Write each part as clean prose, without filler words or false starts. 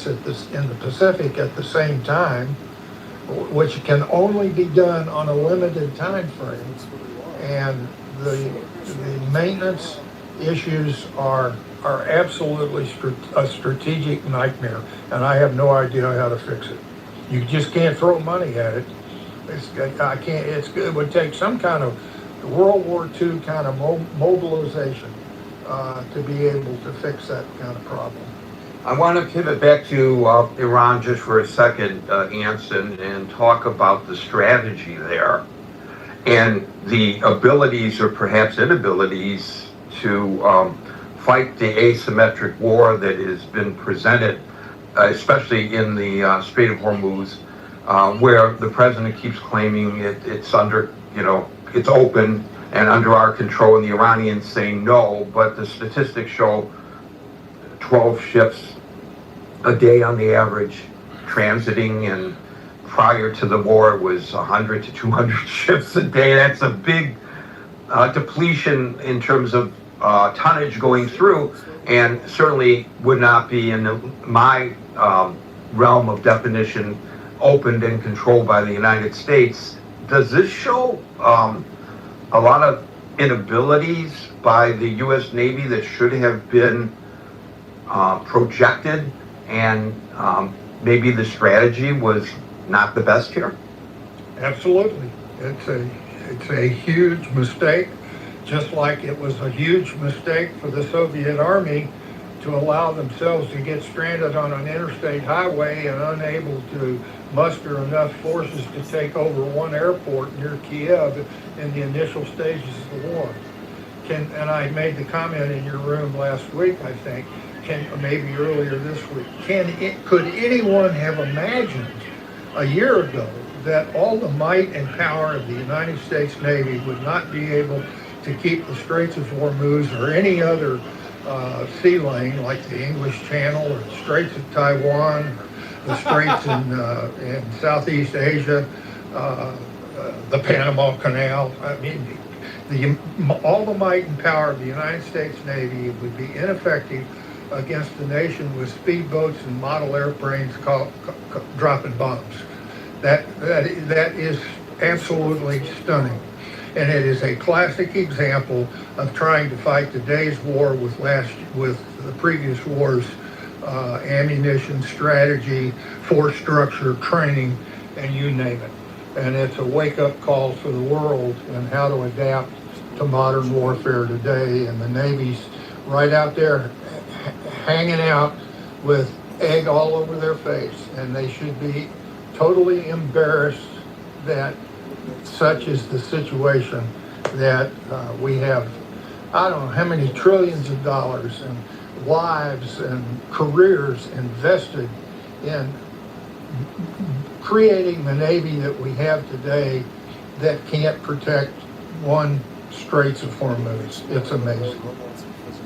maintenance in the Pacific at the same time, which can only be done on a limited time frame. And the maintenance issues are absolutely a strategic nightmare, and I have no idea how to fix it. You just can't throw money at it. It would take some kind of World War II kind of mobilization to be able to fix that kind of problem. I want to pivot back to Iran just for a second, Anson, and talk about the strategy there and the abilities or perhaps inabilities to fight the asymmetric war that has been presented, especially in the Strait of Hormuz, where the president keeps claiming it's under, it's open and under our control, and the Iranians saying no, but the statistics show 12 ships a day on the average transiting, and prior to the war it was 100 to 200 ships a day. That's a big depletion in terms of tonnage going through, and certainly would not be in my realm of definition opened and controlled by the United States. Does this show a lot of inabilities by the U.S. Navy that should have been projected, and maybe the strategy was not the best here? Absolutely. It's a huge mistake, just like it was a huge mistake for the Soviet Army to allow themselves to get stranded on an interstate highway and unable to muster enough forces to take over one airport near Kiev in the initial stages of the war. And I made the comment in your room last week, I think, maybe earlier this week. Could anyone have imagined a year ago that all the might and power of the United States Navy would not be able to keep the Straits of Hormuz or any other sea lane like the English Channel or the Straits of Taiwan, or the Straits in Southeast Asia, the Panama Canal? I mean, all the might and power of the United States Navy would be ineffective against a nation with speedboats and model airplanes dropping bombs. That is absolutely stunning. And it is a classic example of trying to fight today's war with the previous war's ammunition, strategy, force structure, training, and you name it. And it's a wake-up call for the world and how to adapt to modern warfare today. And the Navy's right out there hanging out with egg all over their face, and they should be totally embarrassed that such is the situation, that we have, I don't know how many trillions of dollars and lives and careers invested in creating the Navy that we have today that can't protect one Straits of Hormuz. It's amazing.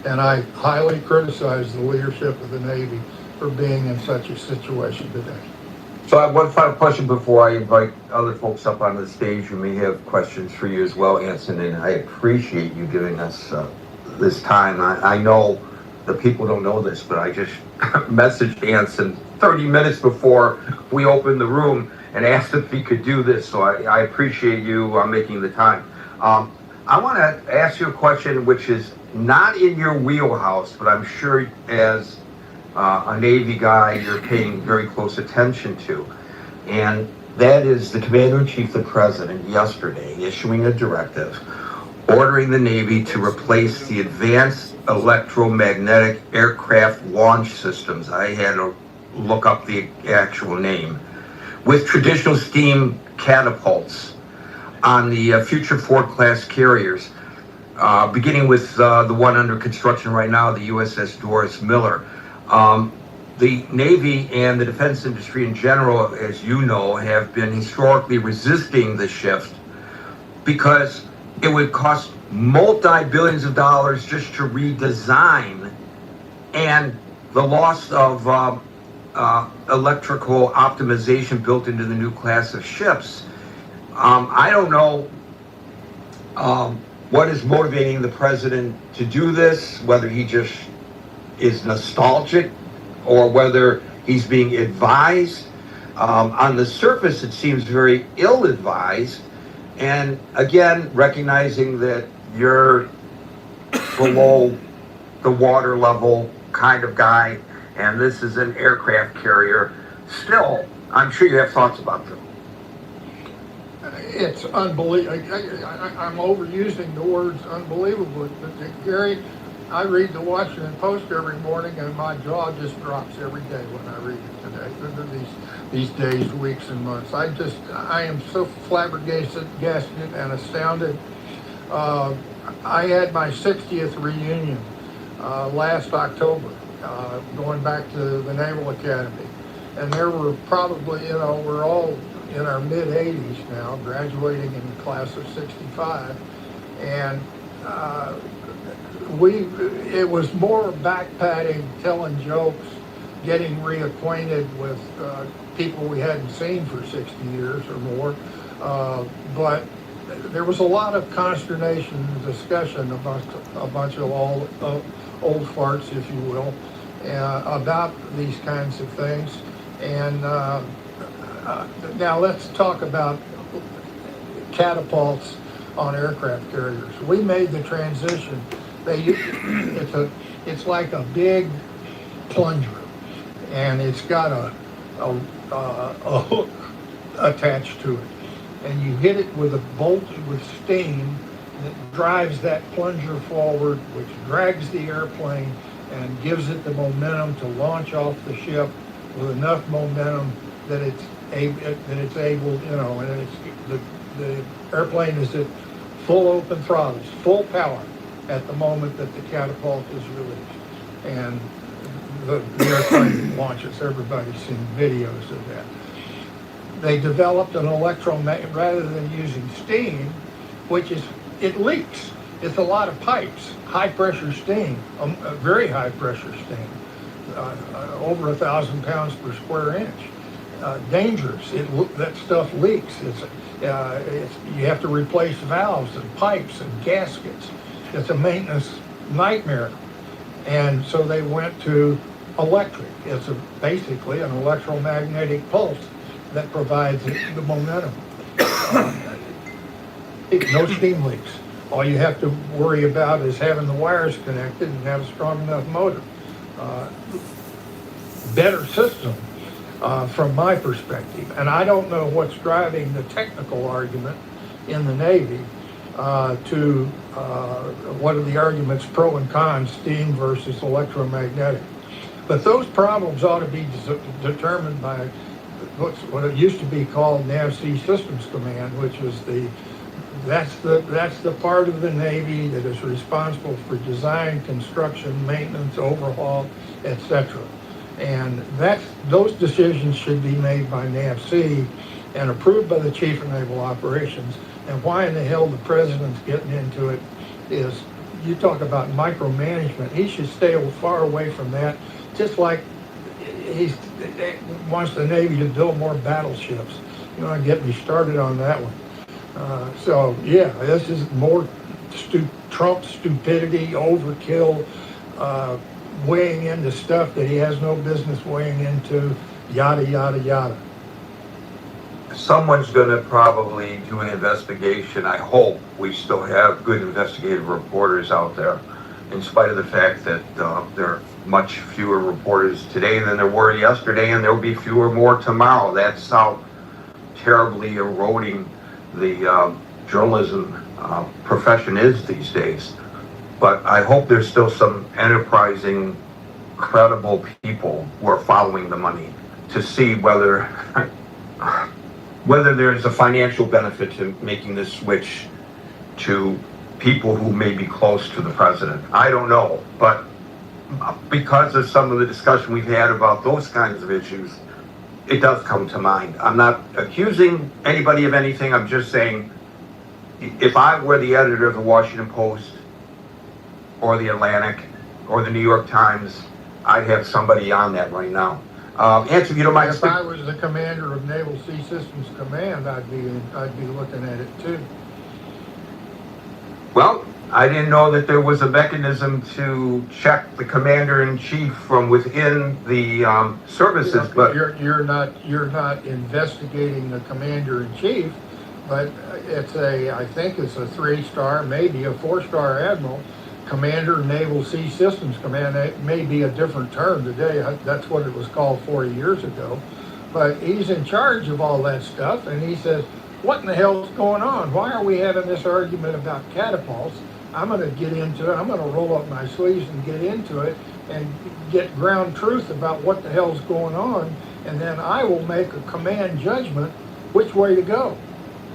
And I highly criticize the leadership of the Navy for being in such a situation today. So I have one final question before I invite other folks up on the stage who may have questions for you as well, Anson, and I appreciate you giving us this time. I know the people don't know this, but I just messaged Anson 30 minutes before we opened the room and asked if he could do this, so I appreciate you making the time. I want to ask you a question which is not in your wheelhouse, but I'm sure as a Navy guy you're paying very close attention to, and that is the Commander-in-Chief, the President, yesterday issuing a directive ordering the Navy to replace the Advanced Electromagnetic Aircraft Launch Systems, I had to look up the actual name, with traditional steam catapults on the future Ford-class carriers, beginning with the one under construction right now, the USS Doris Miller. The Navy and the defense industry in general, as you know, have been historically resisting the shift because it would cost multi-billions of dollars just to redesign, and the loss of electrical optimization built into the new class of ships. I don't know what is motivating the president to do this, whether he just is nostalgic or whether he's being advised. On the surface, it seems very ill-advised. And again, recognizing that you're below the water level kind of guy, and this is an aircraft carrier, still, I'm sure you have thoughts about them. It's unbelievable. I'm overusing the words unbelievable, but Gary, I read the Washington Post every morning, and my jaw just drops every day when I read it today. These days, weeks, and months. I am so flabbergasted and astounded. I had my 60th reunion last October, going back to the Naval Academy, and there were probably, we're all in our mid-80s now, graduating in the class of 65, and it was more backpatting, telling jokes, getting reacquainted with people we hadn't seen for 60 years or more, but there was a lot of consternation and discussion amongst a bunch of old farts, if you will, about these kinds of things. And now let's talk about catapults on aircraft carriers. We made the transition. It's like a big plunger, and it's got a hook attached to it, and you hit it with a bolt with steam that drives that plunger forward, which drags the airplane and gives it the momentum to launch off the ship with enough momentum that it's able, and the airplane is at full open throttles, full power at the moment that the catapult is released, and the airplane launches. Everybody's seen videos of that. They developed an electromagnet rather than using steam, it leaks. It's a lot of pipes, high pressure steam, very high pressure steam, over 1,000 pounds per square inch. Dangerous. That stuff leaks. You have to replace valves and pipes and gaskets. It's a maintenance nightmare. And so they went to electric. It's basically an electromagnetic pulse that provides the momentum. No steam leaks. All you have to worry about is having the wires connected and have a strong enough motor. Better system from my perspective. And I don't know what's driving the technical argument in the Navy to what are the arguments pro and con, steam versus electromagnetic. But those problems ought to be determined by what it used to be called NAVSEA Systems Command, which is that's the part of the Navy that is responsible for design, construction, maintenance, overhaul, etc. And those decisions should be made by NAVSEA and approved by the Chief of Naval Operations. And why in the hell the president's getting into it is, you talk about micromanagement. He should stay far away from that, just like he wants the Navy to build more battleships. You want to get me started on that one. So yeah, this is more Trump stupidity, overkill, weighing into stuff that he has no business weighing into, yada, yada, yada. Someone's going to probably do an investigation. I hope we still have good investigative reporters out there, in spite of the fact that there are much fewer reporters today than there were yesterday, and there will be fewer more tomorrow. That's how terribly eroding the journalism profession is these days. But I hope there's still some enterprising, credible people who are following the money to see whether there's a financial benefit to making this switch to people who may be close to the president. I don't know, but because of some of the discussion we've had about those kinds of issues, it does come to mind. I'm not accusing anybody of anything. I'm just saying, if I were the editor of the Washington Post or the Atlantic or the New York Times, I'd have somebody on that right now. Answer, if you don't mind. If I was the commander of Naval Sea Systems Command, I'd be looking at it too. Well, I didn't know that there was a mechanism to check the commander-in-chief from within the services, but You're not investigating the commander-in-chief, but I think it's a 3-star, maybe a 4-star admiral, Commander Naval Sea Systems Command. It may be a different term today. That's what it was called 40 years ago. But he's in charge of all that stuff, and he says, what in the hell's going on? Why are we having this argument about catapults? I'm going to get into it. I'm going to roll up my sleeves and get into it and get ground truth about what the hell's going on, and then I will make a command judgment which way to go.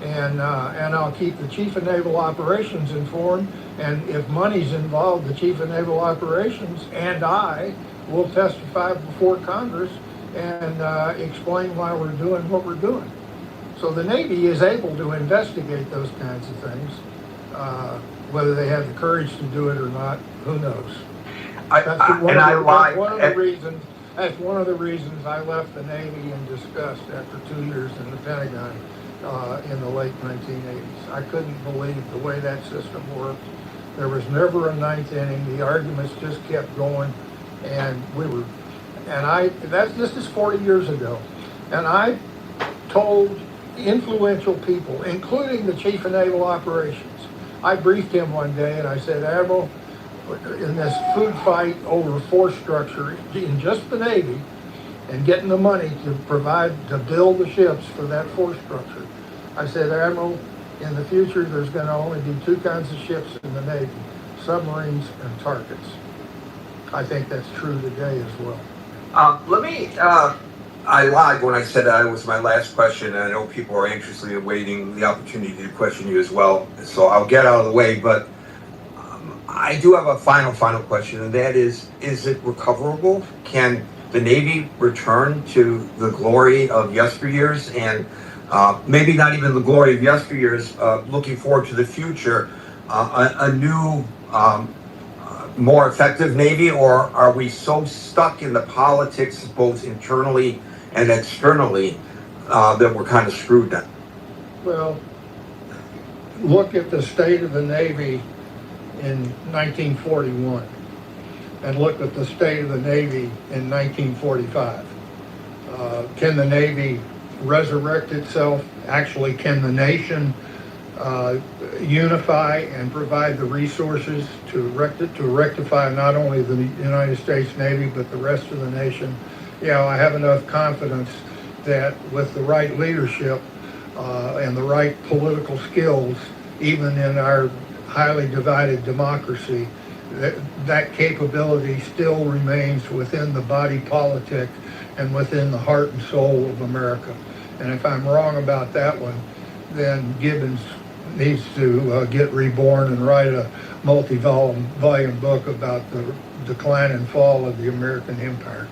And I'll keep the Chief of Naval Operations informed, and if money's involved, the Chief of Naval Operations and I will testify before Congress and explain why we're doing what we're doing. So the Navy is able to investigate those kinds of things. Whether they have the courage to do it or not, who knows? That's one of the reasons I left the Navy in disgust after 2 years in the Pentagon in the late 1980s. I couldn't believe the way that system worked. There was never a ninth inning. The arguments just kept going, and this is 40 years ago, and I told influential people, including the Chief of Naval Operations. I briefed him one day and I said, Admiral, in this food fight over force structure in just the Navy and getting the money to build the ships for that force structure, I said, Admiral, in the future there's going to only be 2 kinds of ships in the Navy, submarines and targets. I think that's true today as well. I lied when I said that it was my last question, and I know people are anxiously awaiting the opportunity to question you as well, so I'll get out of the way, but I do have a final question, and that is it recoverable? Can the Navy return to the glory of yesteryears, and maybe not even the glory of yesteryears, looking forward to the future, a new, more effective Navy, or are we so stuck in the politics, both internally and externally, that we're kind of screwed then? Well, look at the state of the Navy in 1941 and look at the state of the Navy in 1945. Can the Navy resurrect itself? Actually, can the nation unify and provide the resources to rectify not only the United States Navy but the rest of the nation? Yeah, I have enough confidence that with the right leadership and the right political skills, even in our highly divided democracy, that capability still remains within the body politic and within the heart and soul of America. And if I'm wrong about that one, then Gibbons needs to get reborn and write a multi-volume book about the decline and fall of the American empire.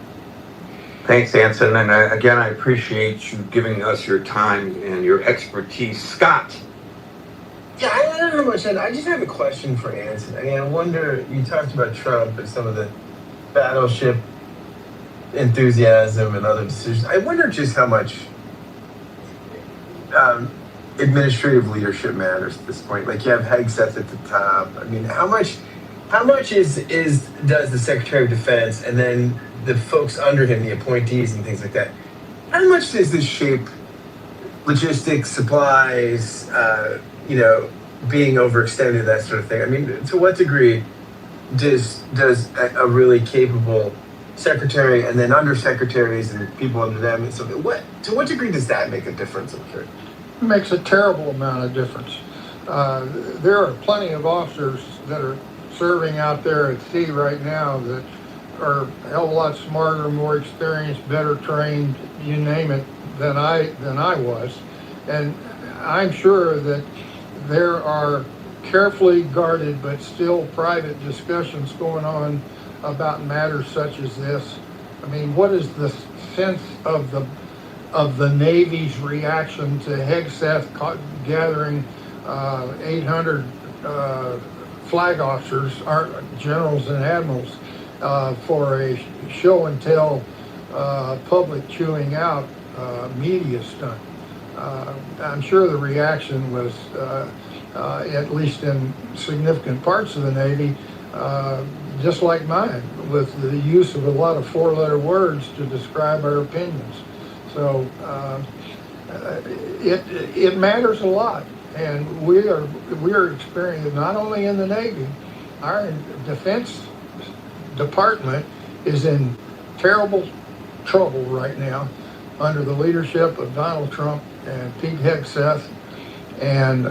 Thanks, Anson, and again, I appreciate you giving us your time and your expertise. Scott? Yeah, I don't know much. I just have a question for Anson. I mean, I wonder, you talked about Trump and some of the battleship enthusiasm and other decisions. I wonder just how much administrative leadership matters at this point. Like, you have Hegseth at the top. I mean, how much does the Secretary of Defense and then the folks under him, the appointees and things like that, how much does this shape logistics, supplies, being overextended, that sort of thing? I mean, to what degree does a really capable secretary and then undersecretaries and people under them and so to what degree does that make a difference? I'm curious. It makes a terrible amount of difference. There are plenty of officers that are serving out there at sea right now that are a hell of a lot smarter, more experienced, better trained, you name it, than I was. And I'm sure that there are carefully guarded but still private discussions going on about matters such as this. I mean, what is the sense of the Navy's reaction to Hegseth gathering 800 flag officers, generals and admirals, for a show and tell public chewing out media stunt? I'm sure the reaction was at least in significant parts of the Navy, just like mine, with the use of a lot of four-letter words to describe our opinions. So it matters a lot, and we are experiencing, not only in the Navy, our Defense Department is in terrible trouble right now under the leadership of Donald Trump and Pete Hegseth, and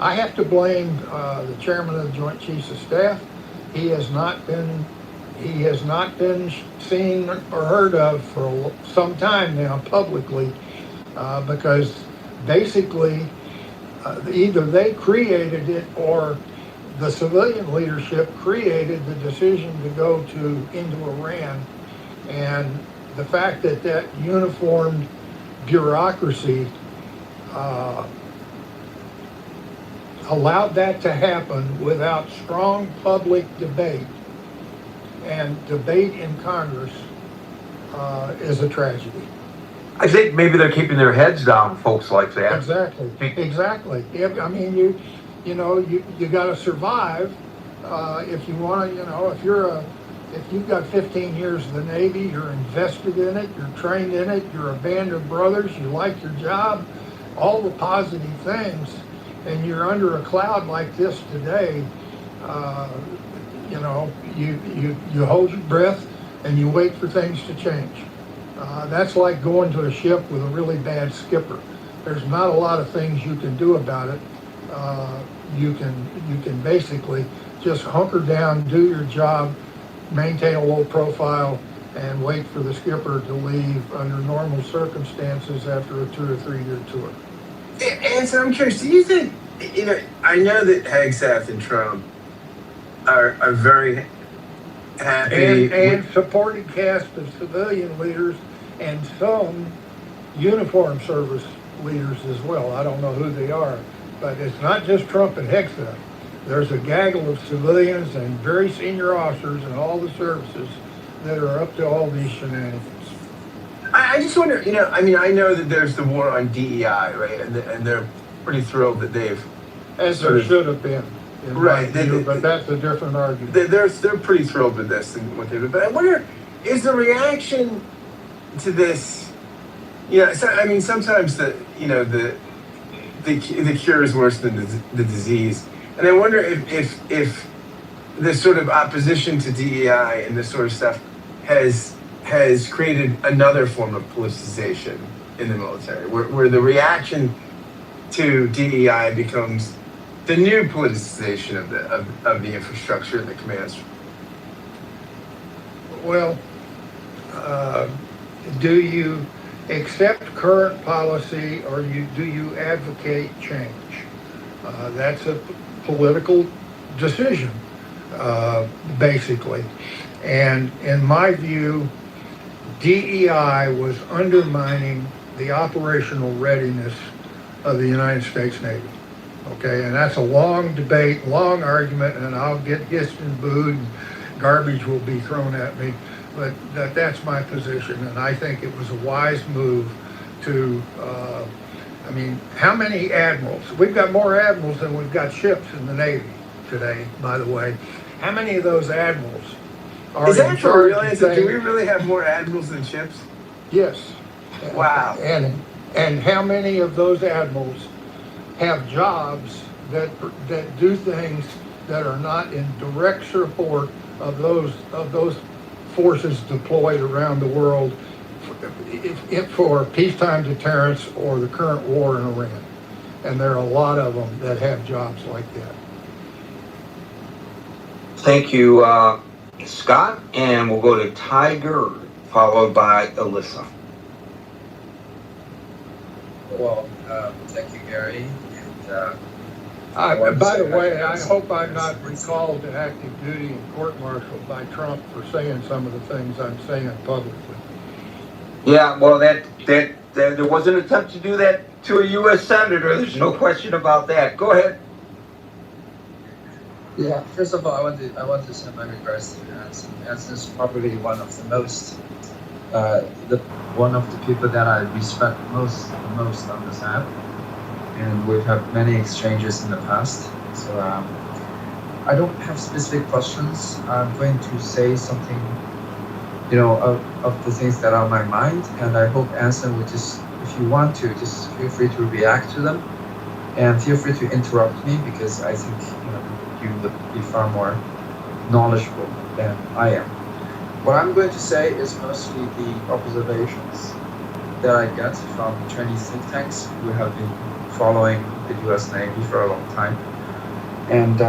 I have to blame the chairman of the Joint Chiefs of Staff. He has not been seen or heard of for some time now publicly, because basically either they created it or the civilian leadership created the decision to go into Iran, and the fact that uniformed bureaucracy allowed that to happen without strong public debate and debate in Congress is a tragedy. I think maybe they're keeping their heads down, folks like that. Exactly. I mean, you got to survive if you want to. If you've got 15 years in the Navy, you're invested in it, you're trained in it, you're a band of brothers, you like your job, all the positive things, and you're under a cloud like this today, you hold your breath and you wait for things to change. That's like going to a ship with a really bad skipper. There's not a lot of things you can do about it. You can basically just hunker down, do your job, maintain a low profile, and wait for the skipper to leave under normal circumstances after a 2 or 3 year tour. And so I'm curious, do you think, I know that Hegseth and Trump are very happy and supporting cast of civilian leaders and some uniform service leaders as well. I don't know who they are, but it's not just Trump and Hegseth. There's a gaggle of civilians and very senior officers in all the services that are up to all these shenanigans. I just wonder, I know that there's the war on DEI, right? And they're pretty thrilled that they've... As there should have been. Right. But that's a different argument. They're pretty thrilled with this and what they've done. But I wonder, is the reaction to this, sometimes the cure is worse than the disease. And I wonder if this sort of opposition to DEI and this sort of stuff has created another form of politicization in the military, where the reaction to DEI becomes the new politicization of the infrastructure and the commands. Well, do you accept current policy or do you advocate change? That's a political decision, basically. And in my view, DEI was undermining the operational readiness of the United States Navy. Okay, and that's a long debate, long argument, and I'll get hissed and booed, and garbage will be thrown at me, but that's my position, and I think it was a wise move to, how many admirals? We've got more admirals than we've got ships in the Navy today, by the way. How many of those admirals are Is that for real? Do we saying, really have more admirals than ships? yes. Wow. And how many of those admirals have jobs that do things that are not in direct support of those forces deployed around the world for peacetime deterrence or the current war in Iran? And there are a lot of them that have jobs like that. Thank you, Scott, and we'll go to Tiger, followed by Alyssa. Well, thank you, Gary. By the way, I hope I'm not recalled to active duty and court-martialed by Trump for saying some of the things I'm saying publicly. Yeah, well, that there was an attempt to do that to a U.S. senator. There's no question about that. Go ahead. Yeah. First of all, I want to send my regards to Hans. Hans is probably one of the most the one of the people that I respect most on this app, and we've had many exchanges in the past. So I don't have specific questions. I'm going to say something, of the things that are on my mind, and I hope Anson would just, if you want to, just feel free to react to them, and feel free to interrupt me because I think you would be far more knowledgeable than I am. What I'm going to say is mostly the observations that I get from Chinese think tanks who have been following the U.S. Navy for a long time. And,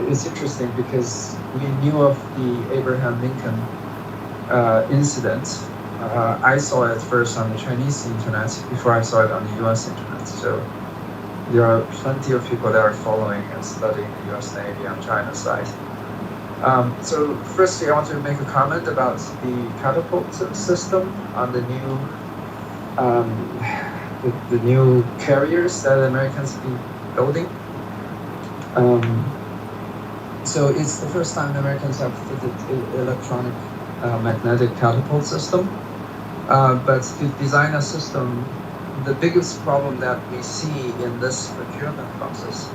it's interesting because we knew of the Abraham Lincoln incident. I saw it first on the Chinese internet before I saw it on the U.S. internet. So there are plenty of people that are following and studying the U.S. Navy on China's side. So firstly, I want to make a comment about the catapult system on the new carriers that the Americans have been building. So it's the first time the Americans have fitted an electronic magnetic catapult system. But to design a system, the biggest problem that we see in this procurement process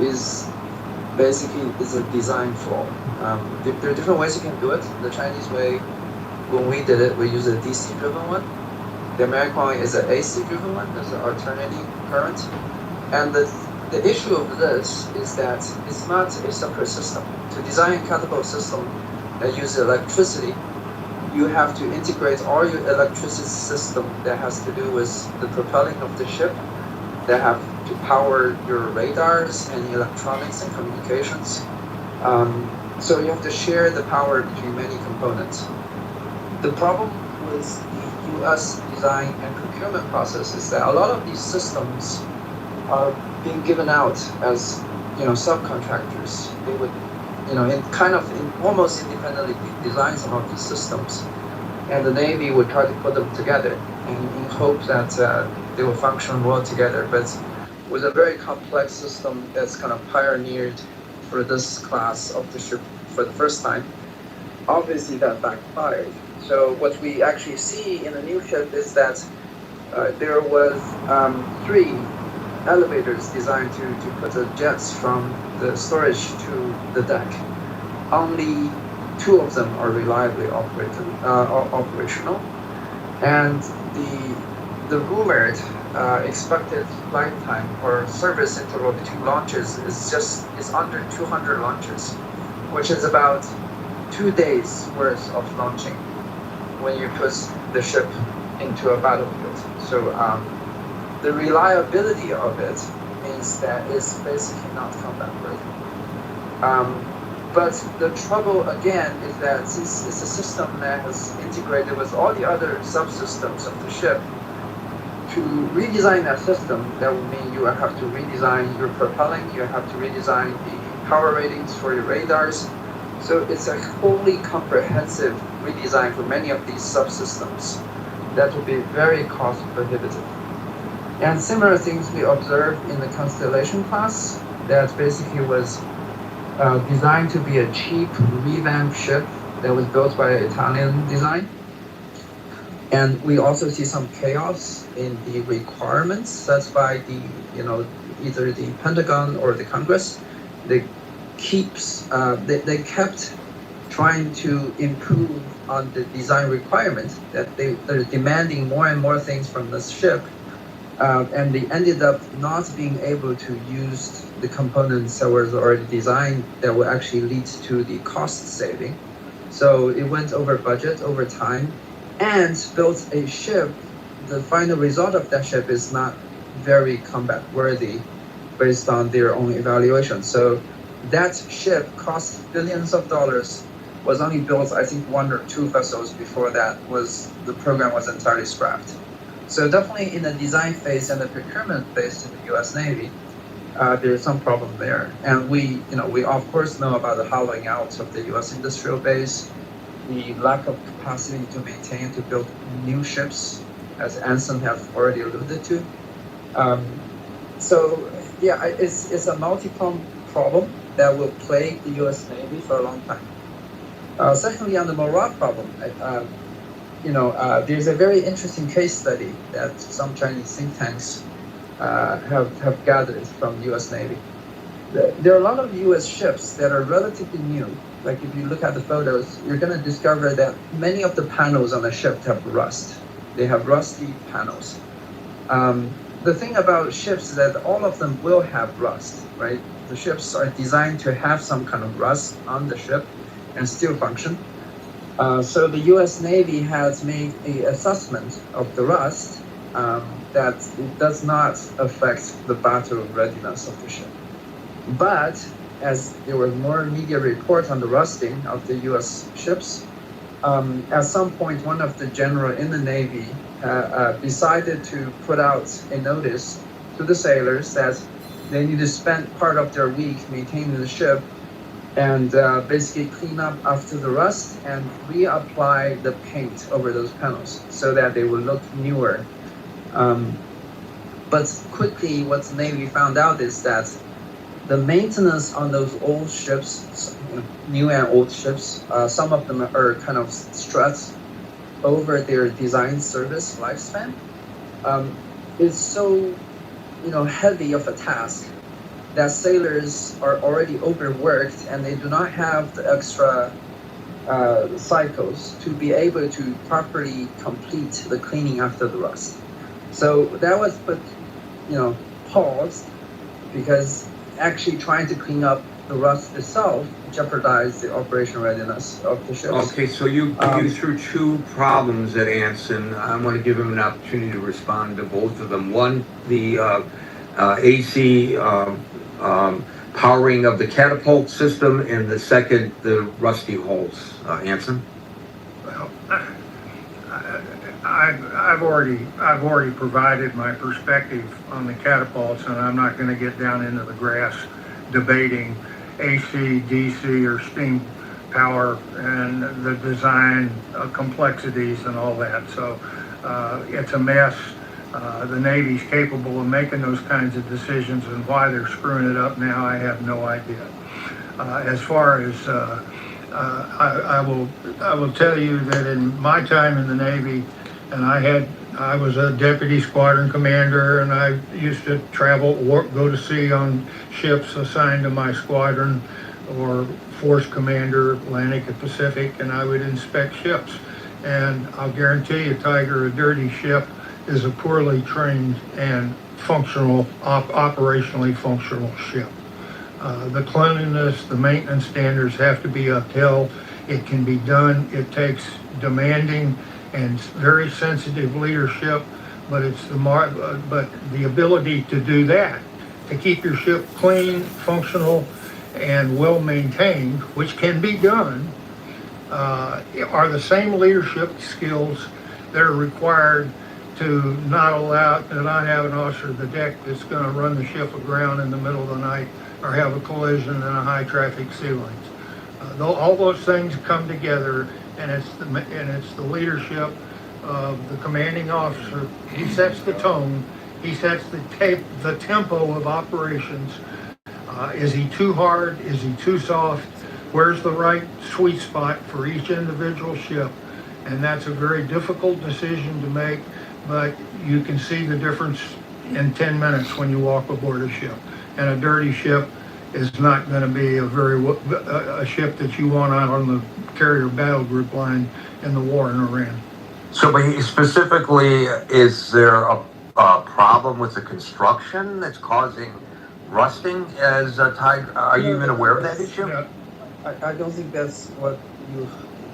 is a design flaw. There are different ways you can do it. The Chinese way, when we did it, we used a DC-driven one. The American one is an AC-driven one. There's an alternating current. And the issue of this is that it's not a separate system. To design a catapult system that uses electricity, you have to integrate all your electricity system that has to do with the propelling of the ship, that have to power your radars and electronics and communications. So you have to share the power between many components. The problem with the US design and procurement process is that a lot of these systems are being given out as subcontractors. They would almost independently design some of these systems, and the Navy would try to put them together in hope that they will function well together. But with a very complex system that's kind of pioneered for this class of the ship for the first time, obviously that backfired. So what we actually see in the new ship is that there was 3 elevators designed to put the jets from the storage to the deck. Only 2 of them are reliably operational, and the rumored expected lifetime or service interval between launches is under 200 launches, which is about 2 days worth of launching when you put the ship into a battlefield. So the reliability of it means that it's basically not combat worthy. But the trouble again is that it's a system that has integrated with all the other subsystems of the ship. To redesign that system, that would mean you have to redesign your propelling, you have to redesign the power ratings for your radars. So it's a wholly comprehensive redesign for many of these subsystems that will be very cost prohibitive. And similar things we observed in the Constellation class that basically was designed to be a cheap revamped ship that was built by an Italian design. And we also see some chaos in the requirements set by either the Pentagon or the Congress. They kept trying to improve on the design requirement that they're demanding more and more things from this ship. And they ended up not being able to use the components that were already designed that would actually lead to the cost saving. So it went over budget, over time, and built a ship. The final result of that ship is not very combat worthy based on their own evaluation. So that ship cost billions of dollars, was only built, I think, 1 or 2 vessels before the program was entirely scrapped. So definitely in the design phase and the procurement phase in the US Navy, there's some problem there. And we of course know about the hollowing out of the US industrial base, the lack of capacity to maintain, to build new ships, as Anson have already alluded to. So yeah, it's a multi-pronged problem that will plague the US Navy for a long time. Secondly, on the morale problem, there's a very interesting case study that some Chinese think tanks have gathered from the U.S. Navy. There are a lot of U.S. ships that are relatively new. Like if you look at the photos, you're going to discover that many of the panels on the ship have rust. They have rusty panels. The thing about ships is that all of them will have rust, right? The ships are designed to have some kind of rust on the ship and still function. So the U.S. Navy has made an assessment of the rust that it does not affect the battle readiness of the ship. But as there were more media reports on the rusting of the U.S. ships, at some point, one of the generals in the Navy decided to put out a notice to the sailors that they need to spend part of their week maintaining the ship and basically clean up after the rust and reapply the paint over those panels so that they will look newer. But quickly, what the Navy found out is that the maintenance on those old ships, new and old ships, some of them are kind of stressed over their design service lifespan. Is so, heavy of a task that sailors are already overworked and they do not have the extra cycles to be able to properly complete the cleaning after the rust. So that was put, paused because actually trying to clean up the rust itself jeopardized the operational readiness of the ships. Okay, so you threw two problems at Anson. I want to give him an opportunity to respond to both of them. One, the AC powering of the catapult system, and the second, the rusty holes. Anson? Well, I've already provided my perspective on the catapults, and I'm not going to get down into the grass debating AC, DC, or steam power and the design complexities and all that. So it's a mess. The Navy's capable of making those kinds of decisions, and why they're screwing it up now, I have no idea. As far as I will tell you that in my time in the Navy, and I was a deputy squadron commander, and I used to go to sea on ships assigned to my squadron, or force commander, Atlantic and Pacific, and I would inspect ships. And I'll guarantee you, Tiger, a dirty ship is a poorly trained and operationally functional ship. The cleanliness, the maintenance standards have to be upheld. It can be done. It takes demanding and very sensitive leadership, but the ability to do that, to keep your ship clean, functional, and well maintained, which can be done, are the same leadership skills that are required to not have an officer of the deck that's going to run the ship aground in the middle of the night or have a collision in a high traffic sea lanes. All those things come together, and it's the leadership of the commanding officer. He sets the tone. He sets the tempo of operations. Is he too hard? Is he too soft? Where's the right sweet spot for each individual ship? And that's a very difficult decision to make, but you can see the difference in 10 minutes when you walk aboard a ship. And a dirty ship is not going to be a ship that you want out on the carrier battle group line in the war in Iran. So specifically, is there a problem with the construction that's causing rusting as a Tiger? Are you even aware of that issue? Yeah. I don't think that's what you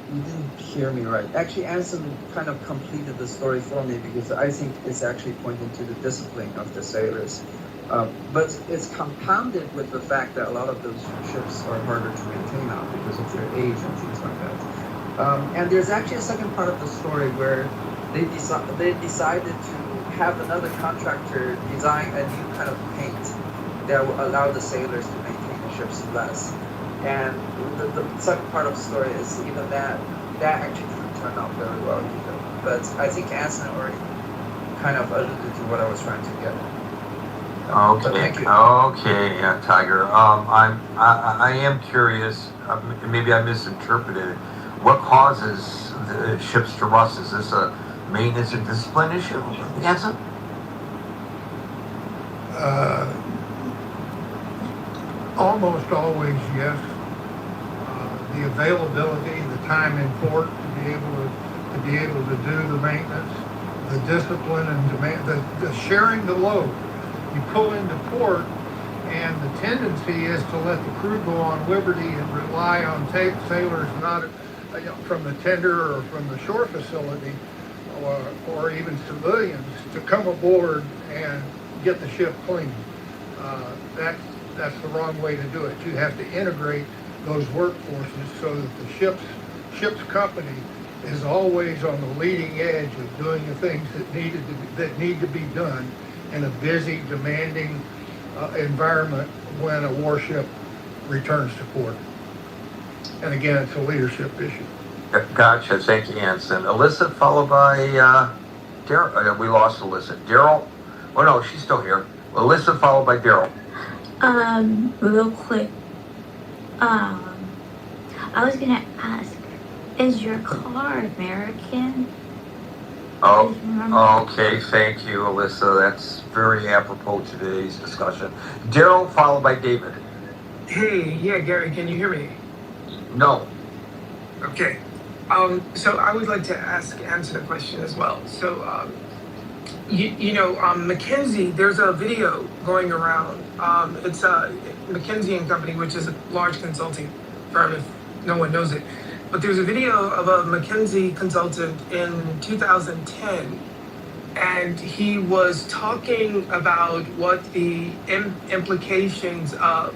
didn't hear me right. Actually, Anson kind of completed the story for me, because I think it's actually pointing to the discipline of the sailors. But it's compounded with the fact that a lot of those ships are harder to maintain now because of their age and things like that. And there's actually a second part of the story where they decided to have another contractor design a new kind of paint that will allow the sailors to maintain the ships less. And the second part of the story is even that actually didn't turn out very well either. But I think Anson already kind of alluded to what I was trying to get at. Okay. Okay, yeah, Tiger. I am curious. maybe I misinterpreted it. What causes the ships to rust? Is this a maintenance and discipline issue, Hanson? Almost always, yes. The availability, the time in port to be able to do the maintenance, the discipline and demand, the sharing the load. You pull into port, and the tendency is to let the crew go on liberty and rely on sailors not from the tender or from the shore facility, or even civilians to come aboard and get the ship clean. That's the wrong way to do it. You have to integrate those workforces so that the ship's company is always on the leading edge of doing the things that need to be done in a busy, demanding environment when a warship returns to port. And again, it's a leadership issue. Gotcha. Thank you, Hanson. Alyssa, followed by Daryl. We lost Alyssa. Daryl? Oh, no, she's still here. Alyssa, followed by Daryl. Real quick. I was gonna ask, is your car American? Oh, okay. Thank you, Alyssa. That's very apropos to today's discussion. Daryl, followed by David. Hey, yeah, Gary, can you hear me? No. Okay. So I would like to answer the question as well. So, McKinsey, there's a video going around. It's McKinsey and Company, which is a large consulting firm, if no one knows it. But there's a video of a McKinsey consultant in 2010, and he was talking about what the implications of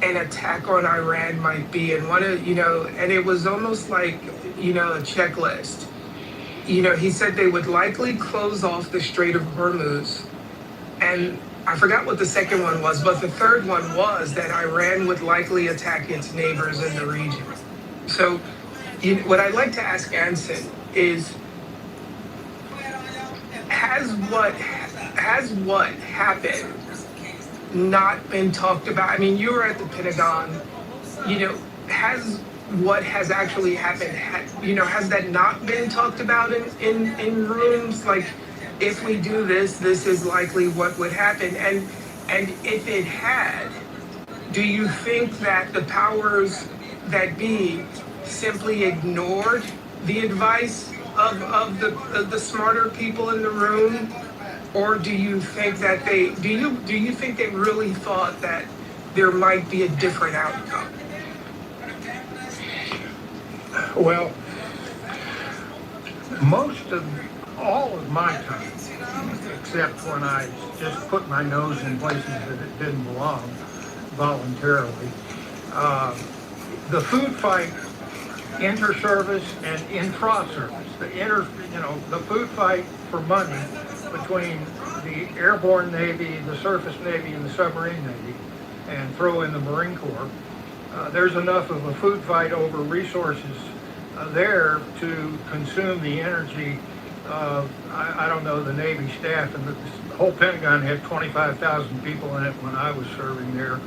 an attack on Iran might be, and and it was almost like, a checklist. He said they would likely close off the Strait of Hormuz, and I forgot what the second one was, but the third one was that Iran would likely attack its neighbors in the region. So, what I'd like to ask Anson is, has what happened not been talked about? I mean, you were at the Pentagon. Has what has actually happened, has that not been talked about in rooms? Like, if we do this is likely what would happen. And if it had, do you think that the powers that be simply ignored the advice of the smarter people in the room? Or do you think that do you think they really thought that there might be a different outcome? Well, all of my time, except when I just put my nose in places that it didn't belong voluntarily, the food fight, inter-service and intra-service, the food fight for money between the airborne Navy, the surface Navy, and the submarine Navy, and throw in the Marine Corps. There's enough of a food fight over resources there to consume the energy of, I don't know, the Navy staff, and the whole Pentagon had 25,000 people in it when I was serving there.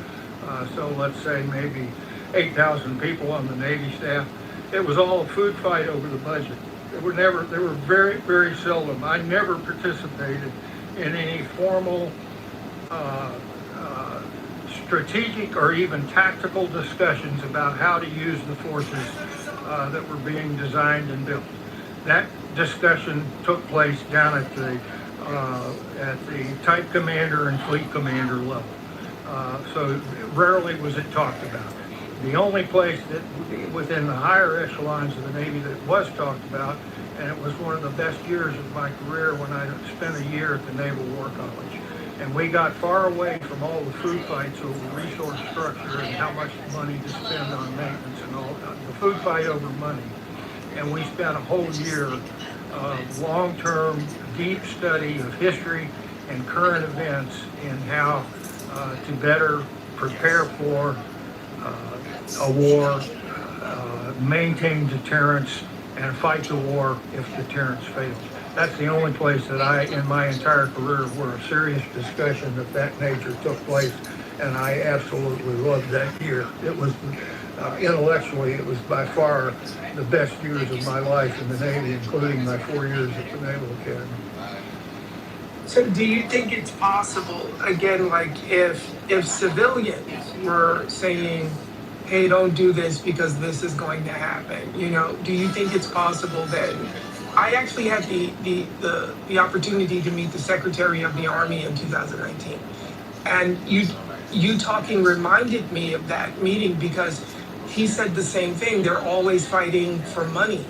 So let's say maybe 8,000 people on the Navy staff. It was all a food fight over the budget. They were very, very seldom. I never participated in any formal strategic or even tactical discussions about how to use the forces that were being designed and built. That discussion took place down at the type commander and fleet commander level. So rarely was it talked about. The only place that within the higher echelons of the Navy that it was talked about, and it was one of the best years of my career when I spent a year at the Naval War College. And we got far away from all the food fights over resource structure and how much money to spend on maintenance and all that. The food fight over money. And we spent a whole year of long-term, deep study of history and current events in how to better prepare for a war, maintain deterrence, and fight the war if deterrence fails. That's the only place that in my entire career, where a serious discussion of that nature took place. and I absolutely loved that year. It was, intellectually, it was by far the best years of my life in the Navy, including my 4 years at the Naval Academy. So do you think it's possible, again, like if civilians were saying, hey, don't do this because this is going to happen, you know, do you think it's possible that I actually had the opportunity to meet the Secretary of the Army in 2019. And you talking reminded me of that meeting because he said the same thing. They're always fighting for money.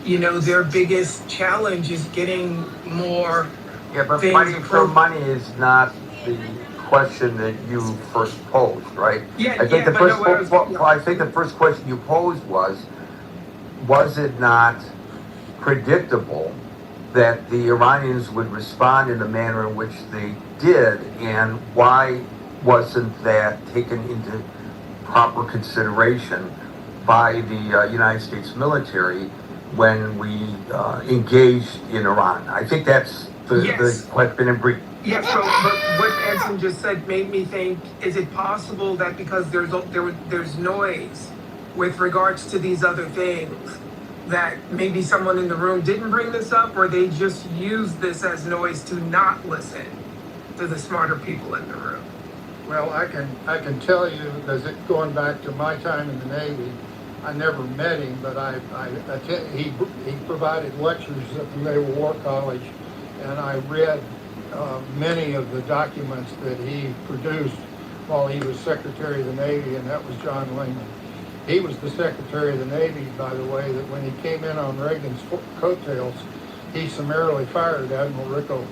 You know, their biggest challenge is getting more. Yeah, but things fighting for approved. money is not the question that you first posed, right? Yeah, I think yeah, the but first, no, what I was, well, I think the first question you posed was it not predictable that the Iranians would respond in the manner in which they did, and why wasn't that taken into proper consideration by the United States military when we engaged in Iran? I think that's the yes. question in brief. Yes, but what Anson just said made me think: is it possible that because there's noise with regards to these other things, that maybe someone in the room didn't bring this up, or they just used this as noise to not listen to the smarter people in the room? Well, I can tell you, because going back to my time in the Navy, I never met him, but he provided lectures at the Naval War College, and I read many of the documents that he produced while he was Secretary of the Navy, and that was John Lehman. He was the Secretary of the Navy, by the way, that when he came in on Reagan's coattails, he summarily fired Admiral Rickover.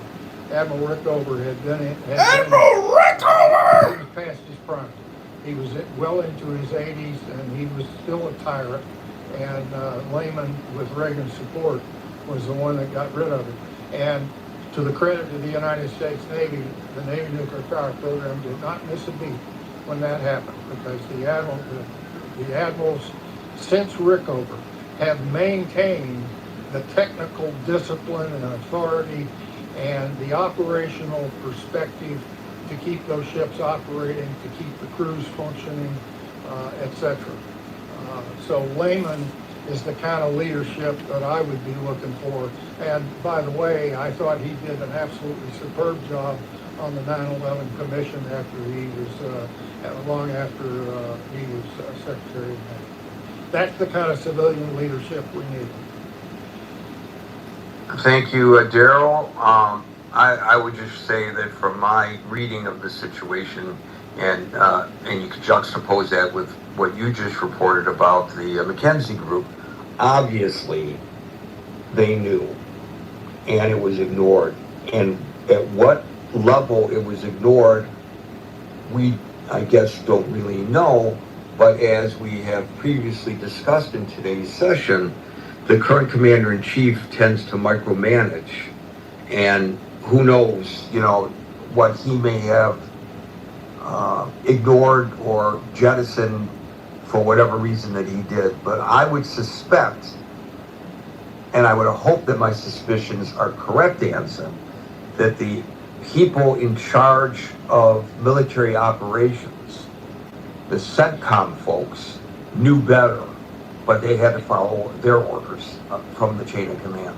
Admiral Rickover had been Admiral Rickover! He was past his prime. He was well into his 80s, and he was still a tyrant. And Lehman, with Reagan's support, was the one that got rid of it. And to the credit of the United States Navy, the Navy nuclear power program did not miss a beat when that happened, because the admirals since Rickover have maintained the technical discipline and authority and the operational perspective to keep those ships operating, to keep the crews functioning, etc. So Lehman is the kind of leadership that I would be looking for. And by the way, I thought he did an absolutely superb job on the 9/11 Commission after he was, long after he was Secretary of the Navy. That's the kind of civilian leadership we need. Thank you, Daryl. I would just say that from my reading of the situation, and you could juxtapose that with what you just reported about the McKinsey Group, obviously they knew, and it was ignored. And at what level it was ignored, we, I guess, don't really know. But as we have previously discussed in today's session, the current commander-in-chief tends to micromanage, and who knows, what he may have ignored or jettisoned for whatever reason that he did. But I would suspect, and I would hope that my suspicions are correct, Anson, that the people in charge of military operations, the CENTCOM folks, knew better, but they had to follow their orders from the chain of command.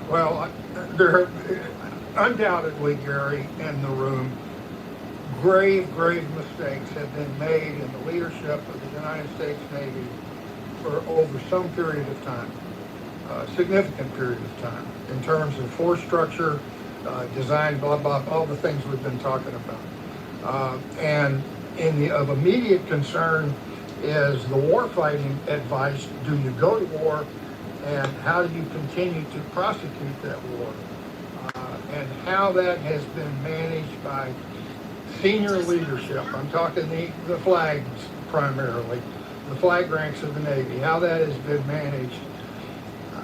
Well, there undoubtedly, Gary, in the room, grave mistakes have been made in the leadership of the United States Navy for over some period of time, significant period of time, in terms of force structure, design, blah, blah, all the things we've been talking about. And of immediate concern is the warfighting advice. Do you go to war, and how do you continue to prosecute that war? And how that has been managed by senior leadership. I'm talking the flags primarily, the flag ranks of the Navy, how that has been managed.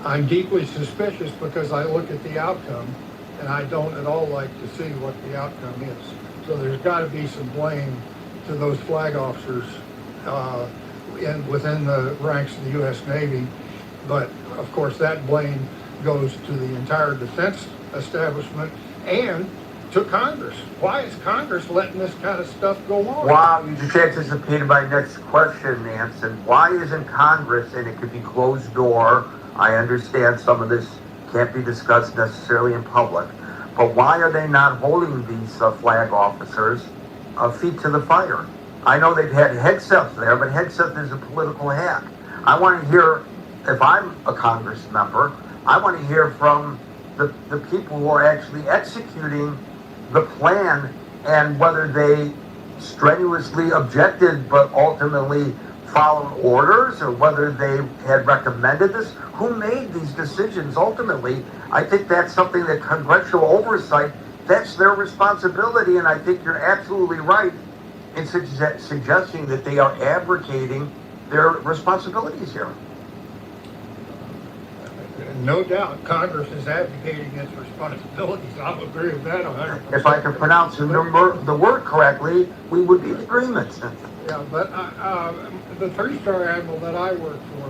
I'm deeply suspicious because I look at the outcome, and I don't at all like to see what the outcome is. So there's got to be some blame to those flag officers within the ranks of the U.S. Navy. But of course, that blame goes to the entire defense establishment and to Congress. Why is Congress letting this kind of stuff go on? Wow, you just anticipated my next question, Nansen. Why isn't Congress, and it could be closed door, I understand some of this can't be discussed necessarily in public, but why are they not holding these flag officers feet to the fire? I know they've had Hegseth there, but Hegseth is a political hack. I want to hear, if I'm a Congress member, I want to hear from the people who are actually executing the plan, and whether they strenuously objected but ultimately followed orders, or whether they had recommended this. Who made these decisions ultimately? I think that's something that congressional oversight, that's their responsibility, and I think you're absolutely right in suggesting that they are abrogating their responsibilities here. No doubt, Congress is advocating its responsibilities. I'll agree with that 100%. If I could pronounce the word correctly, we would be in agreement. Yeah, but the three-star admiral that I worked for,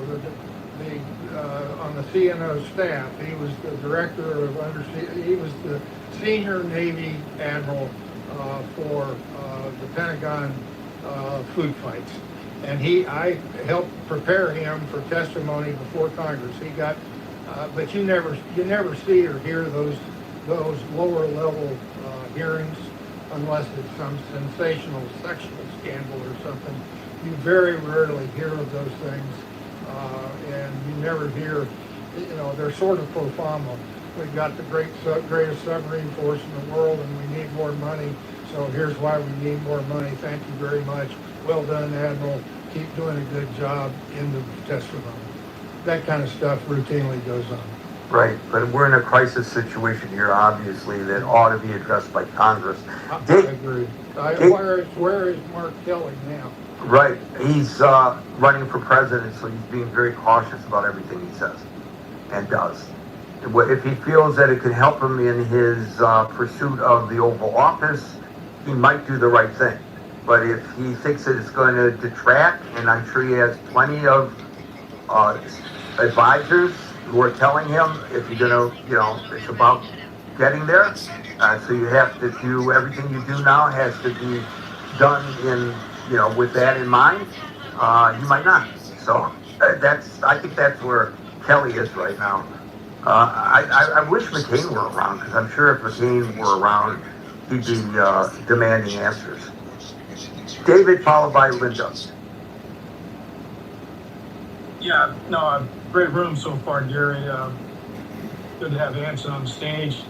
on the CNO staff, he was the director of undersea. He was the senior Navy admiral for the Pentagon food fights, and I helped prepare him for testimony before Congress. He got. But you never see or hear those lower level hearings unless it's some sensational sexual scandal or something. You very rarely hear of those things, and you never hear. They're sort of pro forma. We've got the greatest submarine force in the world, and we need more money. So here's why we need more money. Thank you very much. Well done, Admiral. Keep doing a good job in the testimony. That kind of stuff routinely goes on. Right, but we're in a crisis situation here, obviously, that ought to be addressed by Congress. I agree. Where is Mark Kelly now? Right, he's running for president, so he's being very cautious about everything he says and does. If he feels that it can help him in his pursuit of the Oval Office, he might do the right thing. But if he thinks that it's going to detract, and I'm sure he has plenty of advisors who are telling him, if you're going to, it's about getting there. So you have to do everything you do now has to be done in, with that in mind. You might not. So I think that's where Kelly is right now. I wish McCain were around, because I'm sure if McCain were around, he'd be demanding answers. David, followed by Linda. Yeah, no, great room so far, Gary. Good to have Anson on the stage,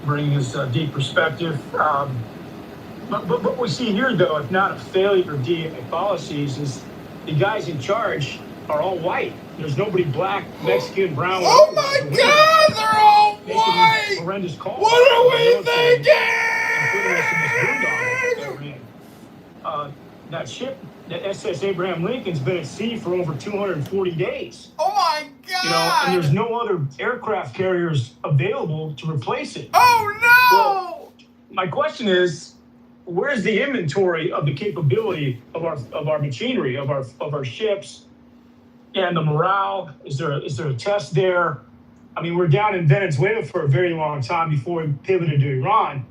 bringing his deep perspective. But what we see here, though, if not a failure of DEA policies, is the guys in charge are all white. There's nobody black, Mexican, brown. Oh my God, they're all white! Horrendous calls. What are we thinking? That ship, that SS Abraham Lincoln's been at sea for over 240 days. Oh my God! And there's no other aircraft carriers available to replace it. Oh no! Well, my question is, where's the inventory of the capability of our machinery, of our ships, and the morale? Is there a test there? I mean, we're down in Venezuela for a very long time before we pivoted to Iran.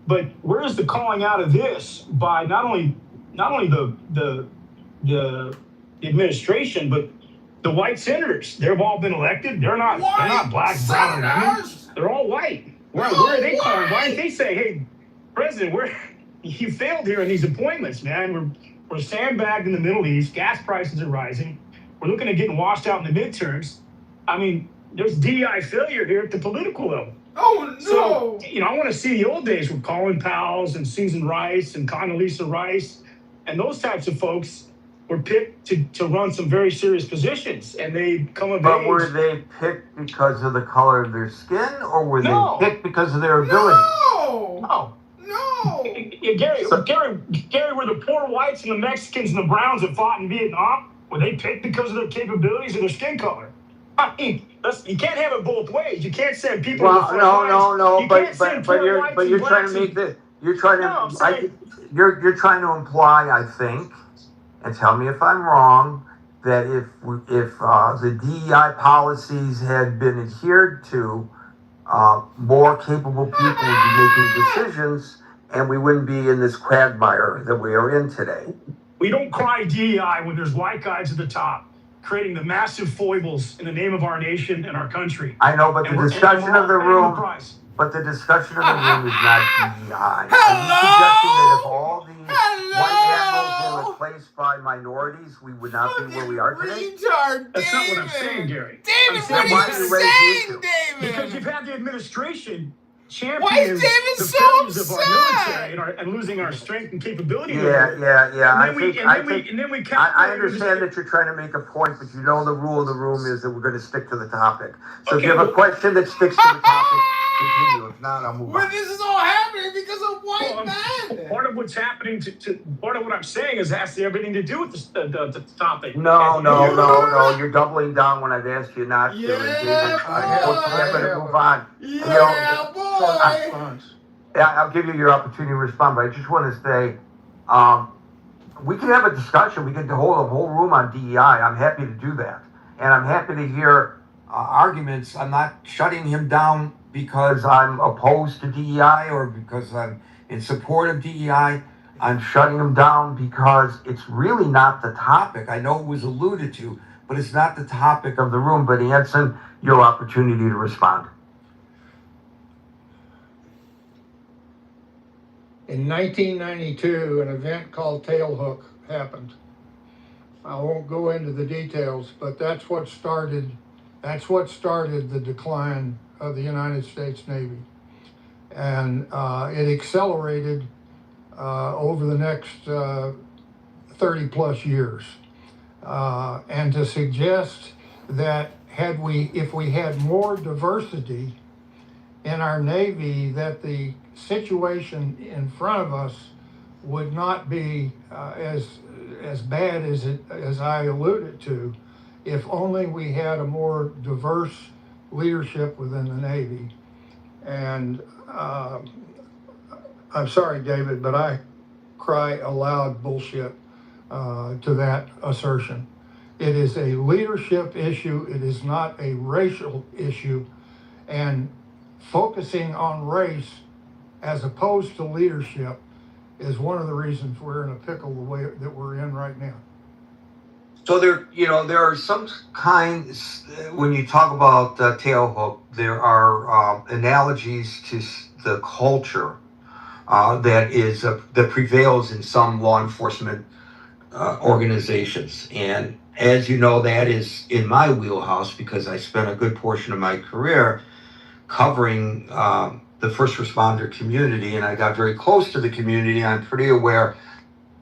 But where's the calling out of this by not only the administration, but the white senators? They've all been elected. They're not black, brown, or women. They're all white. Where are they calling? Why didn't they say, "Hey, President, you failed here in these appointments, man. We're sandbagged in the Middle East. Gas prices are rising. We're looking at getting washed out in the midterms." I mean, there's DEI failure here at the political level. Oh no! So, I want to see the old days with Colin Powell's and Susan Rice and Condoleezza Rice, and those types of folks were picked to run some very serious positions, and they come of age. But were they picked because of the color of their skin, or were they picked because of their ability? No! Gary, were the poor whites and the Mexicans and the browns that fought in Vietnam, were they picked because of their capabilities or their skin color? I mean, you can't have it both ways. You can't send people. Well, no. But you're trying to make this. You're trying to. You're trying to imply, I think, and tell me if I'm wrong, that if the DEI policies had been adhered to, more capable people would be making decisions, and we wouldn't be in this quagmire that we are in today. We don't cry DEI when there's white guys at the top, creating the massive foibles in the name of our nation and our country. I know, but the discussion of the room, but the discussion of the room is not DEI. Are you suggesting that if all these white admirals were replaced by minorities, we would not be where we are today? Retard, That's not what I'm saying, Gary. David, I'm saying what are you saying, because David? you've had the administration Why champion is David the so failures of our upset? military and losing our strength and capability. Yeah. And then we I understand that you're trying to make a point, but you know the rule of the room is that we're going to stick to the topic. So if you have a question that sticks to the topic, continue. If not, I'll move Well, on. this is all happening because of white men. Part of what's happening part of what I'm saying is has everything to do with the topic. No. You're doubling down when I've asked you not to. Yeah, And David, I'm going to move on. Yeah, boy. I'll give you your opportunity to respond, but I just want to say, we can have a discussion. We can hold a whole room on DEI. I'm happy to do that. And I'm happy to hear arguments. I'm not shutting him down because I'm opposed to DEI or because I'm in support of DEI. I'm shutting him down because it's really not the topic. I know it was alluded to, but it's not the topic of the room. But Anson, your opportunity to respond. In 1992, an event called Tailhook happened. I won't go into the details, but that's what started the decline of the United States Navy. And it accelerated over the next 30 plus years. And to suggest that if we had more diversity in our Navy, that the situation in front of us would not be as bad as I alluded to, if only we had a more diverse leadership within the Navy. And I'm sorry, David, but I cry aloud bullshit to that assertion. It is a leadership issue. It is not a racial issue. And focusing on race as opposed to leadership is one of the reasons we're in a pickle the way that we're in right now. So there are some kinds, when you talk about tailhook, there are analogies to the culture that prevails in some law enforcement organizations. And as you know, that is in my wheelhouse because I spent a good portion of my career covering the first responder community, and I got very close to the community. I'm pretty aware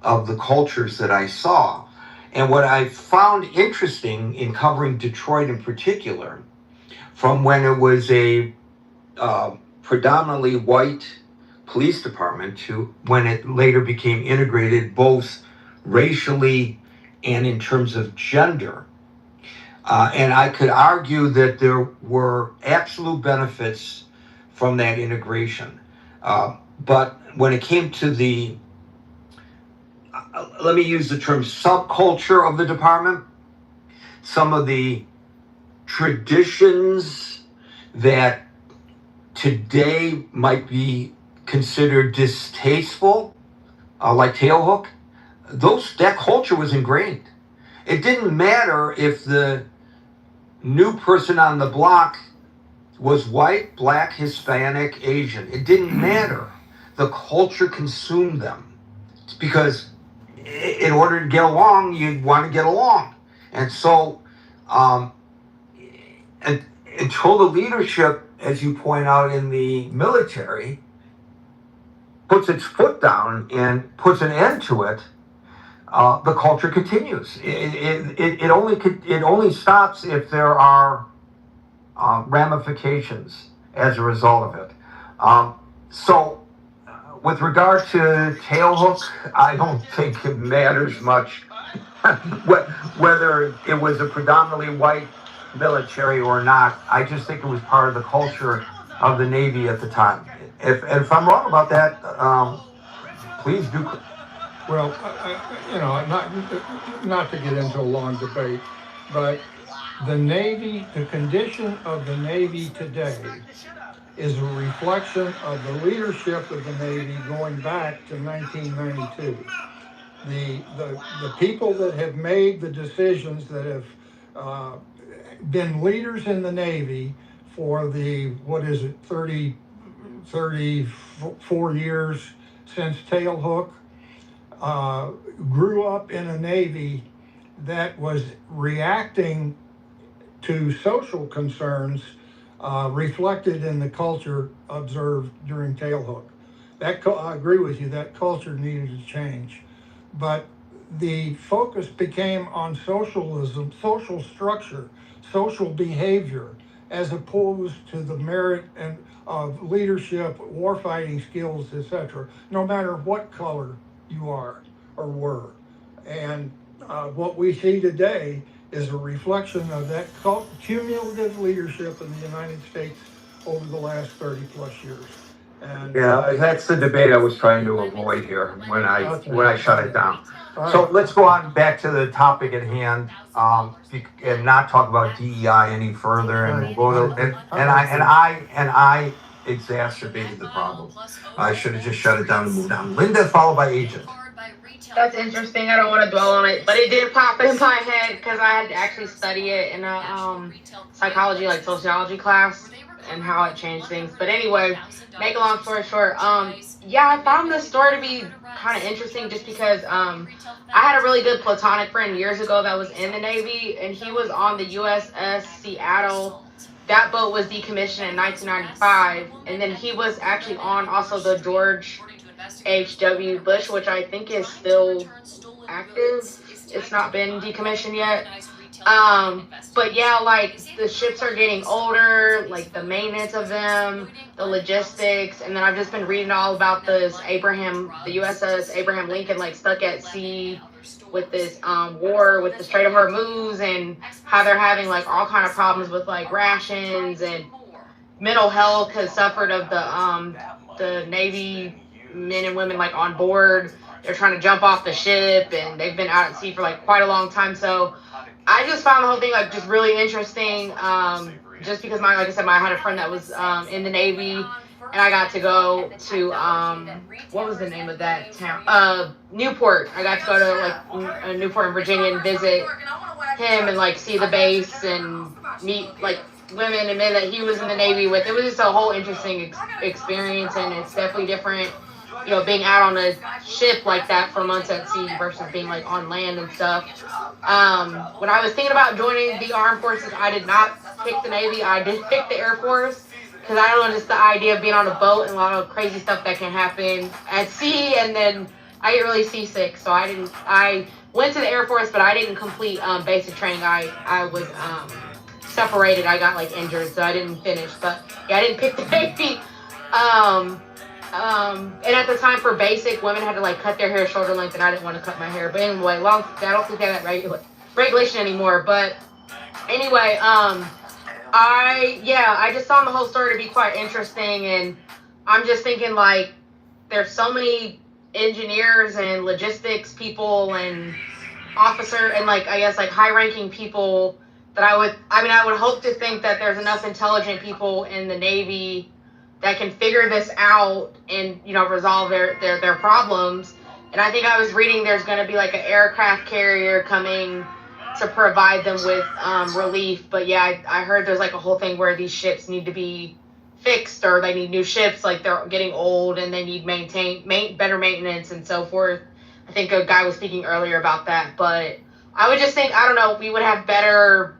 of the cultures that I saw. And what I found interesting in covering Detroit in particular, from when it was a predominantly white police department to when it later became integrated both racially and in terms of gender. And I could argue that there were absolute benefits from that integration. But when it came to the, let me use the term subculture of the department, some of the traditions that today might be considered distasteful, like tailhook, that culture was ingrained. It didn't matter if the new person on the block was white, black, Hispanic, Asian. It didn't matter. The culture consumed them because in order to get along, you'd want to get along. And so until the leadership, as you point out in the military, puts its foot down and puts an end to it, the culture continues. It only stops if there are ramifications as a result of it. So with regard to tailhook, I don't think it matters much whether it was a predominantly white military or not. I just think it was part of the culture of the Navy at the time. If I'm wrong about that, please do. Well, not to get into a long debate, but the Navy, the condition of the Navy today is a reflection of the leadership of the Navy going back to 1992. The people that have made the decisions that have uh, been leaders in the Navy for the, what is it, 34 years since Tailhook, grew up in a Navy that was reacting to social concerns reflected in the culture observed during Tailhook. I agree with you, that culture needed to change. But the focus became on socialism, social structure, social behavior, as opposed to the merit and of leadership, warfighting skills, etc., no matter what color you are or were. And what we see today is a reflection of that cumulative leadership in the United States over the last 30 plus years. And Yeah, that's the debate I was trying to avoid here when I shut it down. all So right. let's go on back to the topic at hand, and not talk about DEI any further, and we'll go to, and I exacerbated the problem. I should have just shut it down and moved on. Linda, followed by Agent. That's interesting. I don't want to dwell on it, but it did pop in my head because I had to actually study it in a psychology, like sociology class, and how it changed things. But anyway, make a long story short, yeah, I found this story to be kind of interesting just because I had a really good platonic friend years ago that was in the Navy, and he was on the USS Seattle. That boat was decommissioned in 1995, and then he was actually on also the George H.W. Bush, which I think is still active. It's not been decommissioned yet. But yeah, like the ships are getting older, like the maintenance of them, the logistics, and then I've just been reading all about this the USS Abraham Lincoln, like stuck at sea with this war with the Strait of Hormuz, and how they're having like all kind of problems with like rations and mental health has suffered of the Navy men and women like on board. They're trying to jump off the ship, and they've been out at sea for like quite a long time. So I just found the whole thing like just really interesting. Just because like I said, I had a friend that was in the Navy, and I got to go to what was the name of that town? Newport. I got to go to like Newport in Virginia and visit him and like see the base and meet like women and men that he was in the Navy with. It was just a whole interesting experience, and it's definitely different, you know, being out on a ship like that for months at sea versus being like on land and stuff. When I was thinking about joining the armed forces, I did not pick the Navy. I did pick the Air Force because I don't know, just the idea of being on a boat and a lot of crazy stuff that can happen at sea, and then I get really seasick, so I went to the Air Force, but I didn't complete basic training. I was separated. I got like injured, so I didn't finish. But yeah, I didn't pick the Navy. And at the time for basic, women had to like cut their hair shoulder length, and I didn't want to cut my hair. But anyway, I don't think they have that regulation anymore. But anyway, I just found the whole story to be quite interesting, and I'm just thinking like there's so many engineers and logistics people and officer and like I guess like high-ranking people that I would hope to think that there's enough intelligent people in the Navy that can figure this out and, you know, resolve their problems. And I think I was reading there's going to be like an aircraft carrier coming to provide them with relief. But yeah, I heard there's like a whole thing where these ships need to be fixed, or they need new ships, like they're getting old and they need better maintenance and so forth. I think a guy was speaking earlier about that. But I would just think, I don't know, we would have better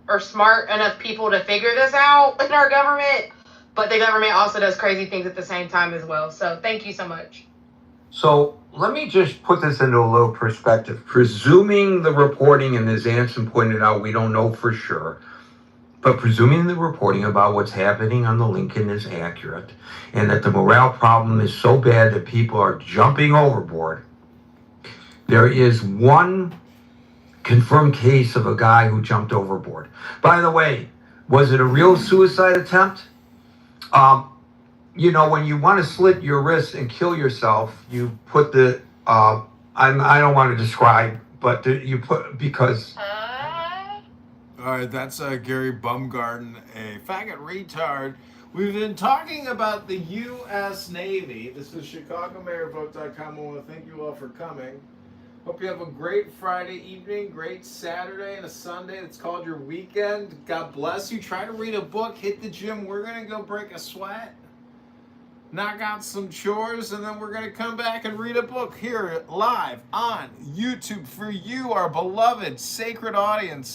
or smart enough people to figure this out in our government. But the government also does crazy things at the same time as well. So thank you so much. So let me just put this into a little perspective. Presuming the reporting, and as Anson pointed out, we don't know for sure, but presuming the reporting about what's happening on the Lincoln is accurate, and that the morale problem is so bad that people are jumping overboard, there is one confirmed case of a guy who jumped overboard. By the way, was it a real suicide attempt? You know, when you want to slit your wrist and kill yourself, you put the, I don't want to describe, but you put, because... All right, that's Gary Bumgarden, a faggot retard We've been talking about the U.S. Navy. This is ChicagoMayorVote.com. I want to thank you all for coming. Hope you have a great Friday evening, great Saturday, and a Sunday that's called your weekend. God bless you. Try to read a book, hit the gym. We're going to go break a sweat, knock out some chores, and then we're going to come back and read a book here live on YouTube for you, our beloved sacred audience.